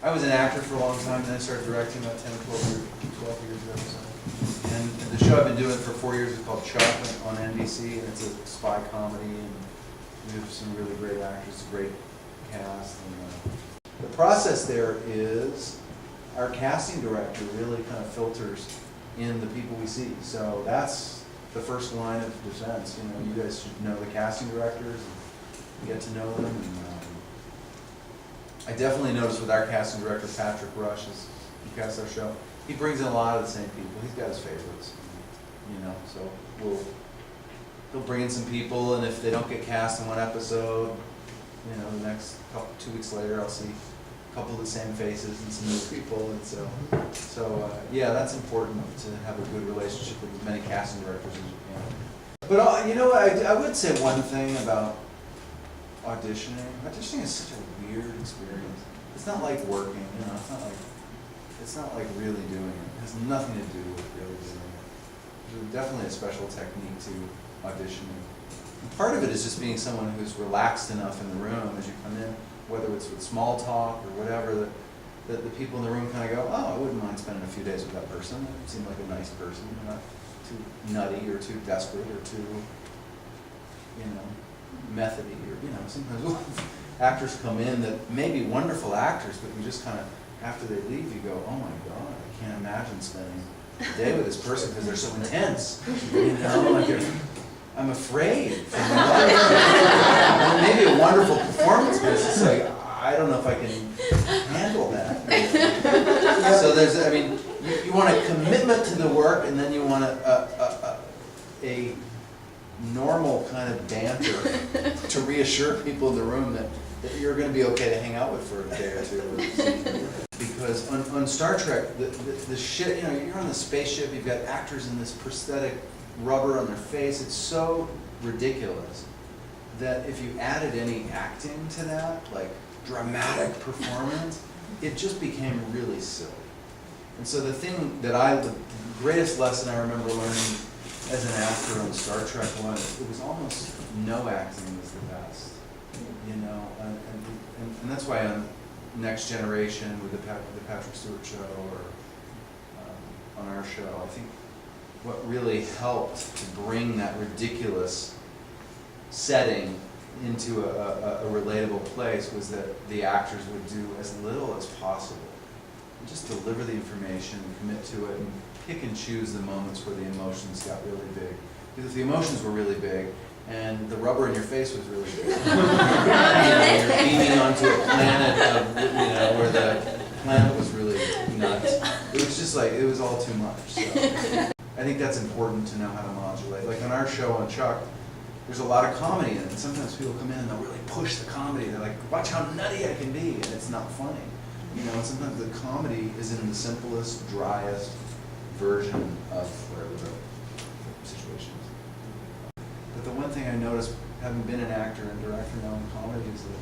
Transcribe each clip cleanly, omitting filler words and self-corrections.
I was an actor for a long time, and then I started directing about 10 or 12 years ago or so. And the show I've been doing for 4 years is called Chuck on NBC, and it's a spy comedy, and we have some really great actors, a great cast. And the process there is our casting director really kind of filters in the people we see. So that's the first line of defense. You know, you guys should know the casting directors and get to know them. And, I definitely noticed with our casting director, Patrick Rush, as he casts our show, he brings in a lot of the same people. He's got his favorites, you know, so he'll bring in some people, and if they don't get cast in one episode, you know, the next 2 weeks later, I'll see a couple of the same faces and some new people, and so yeah, that's important to have a good relationship with as many casting directors as you can. But you know, I would say one thing about auditioning. Auditioning is such a weird experience. It's not like working, you know. It's not like really doing it. It has nothing to do with really doing it. There's definitely a special technique to auditioning. And part of it is just being someone who's relaxed enough in the room as you come in, whether it's with small talk or whatever, that the people in the room kind of go, oh, I wouldn't mind spending a few days with that person. They seem like a nice person. They're not too nutty or too desperate or too, you know, methody, or, you know, sometimes actors come in that may be wonderful actors, but you just kind of, after they leave, you go, oh my God, I can't imagine spending a day with this person because they're so intense. You know, like I'm afraid for my life. And maybe a wonderful performance, but it's just like, I don't know if I can handle that. So there's, I mean, you want a commitment to the work, and then you want a normal kind of banter to reassure people in the room that you're going to be okay to hang out with for a day or two. Because on Star Trek, the shit, you know, you're on the spaceship, you've got actors in this prosthetic rubber on their face. It's so ridiculous that if you added any acting to that, like dramatic performance, it just became really silly. And so the greatest lesson I remember learning as an actor on Star Trek was, it was almost no acting was the best, you know, and that's why on Next Generation with the Patrick Stewart show, or on our show, I think what really helped to bring that ridiculous setting into a relatable place was that the actors would do as little as possible and just deliver the information and commit to it and pick and choose the moments where the emotions got really big. Because if the emotions were really big and the rubber in your face was really big, you know, you're beaming onto a planet of, you know, where the planet was really nuts. It was just like, it was all too much. So I think that's important to know how to modulate. Like on our show on Chuck, there's a lot of comedy in it, and sometimes people come in and they'll really push the comedy. They're like, watch how nutty I can be, and it's not funny. You know, and sometimes the comedy is in the simplest, driest version of whatever the situation is. But the one thing I noticed, having been an actor and director now in comedy, is that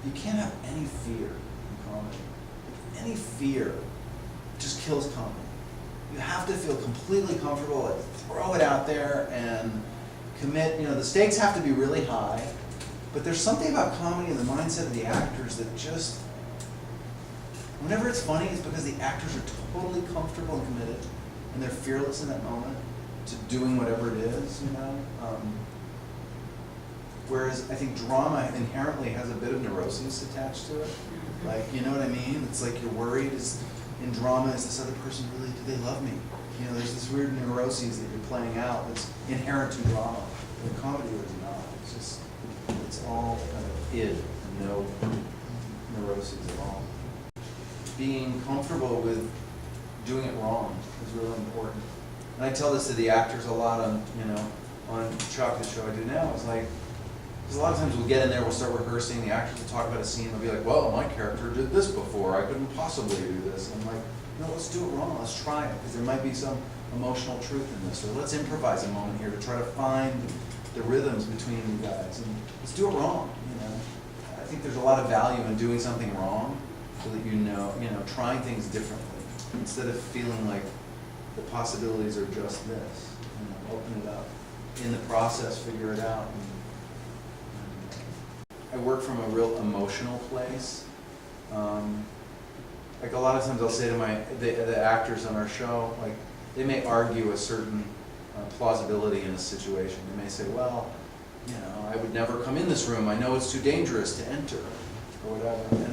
you can't have any fear in comedy. Any fear just kills comedy. You have to feel completely comfortable, like throw it out there and commit. You know, the stakes have to be really high, but there's something about comedy and the mindset of the actors that just, whenever it's funny, it's because the actors are totally comfortable and committed, and they're fearless in that moment to doing whatever it is, you know. Whereas I think drama inherently has a bit of neuroses attached to it. Like, you know what I mean? It's like you're worried, in drama, is this other person really, do they love me? You know, there's this weird neuroses that you're playing out that's inherent to drama. In comedy, there's not. It's just, it's all kind of id, and no neuroses at all. Being comfortable with doing it wrong is really important. And I tell this to the actors a lot on, you know, on Chuck, the show I do now. It's like, because a lot of times we'll get in there, we'll start rehearsing, the actors will talk about a scene, they'll be like, well, my character did this before, I couldn't possibly do this. And I'm like, no, let's do it wrong, let's try it, because there might be some emotional truth in this. Or let's improvise a moment here to try to find the rhythms between you guys. And let's do it wrong, you know. I think there's a lot of value in doing something wrong so that you know, trying things differently, instead of feeling like the possibilities are just this. You know, open it up. In the process, figure it out. I work from a real emotional place, Like a lot of times I'll say to the actors on our show, like they may argue a certain plausibility in a situation. They may say, well, you know, I would never come in this room. I know it's too dangerous to enter, or whatever.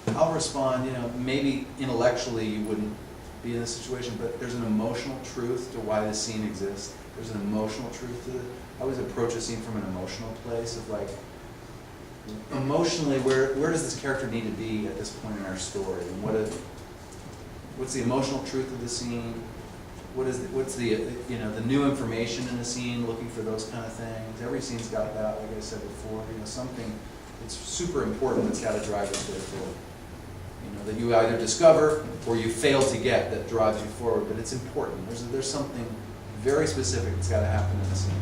And I'll respond, you know, maybe intellectually you wouldn't be in this situation, but there's an emotional truth to why the scene exists. There's an emotional truth to it. I always approach a scene from an emotional place of like, emotionally, where does this character need to be at this point in our story? And what's the emotional truth of the scene? What's the you know, the new information in the scene, looking for those kind of things. Every scene's got that, like I said before, you know, something that's super important that's got to drive us there forward. You know, that you either discover or you fail to get that drives you forward, but it's important. There's something very specific that's got to happen in the scene.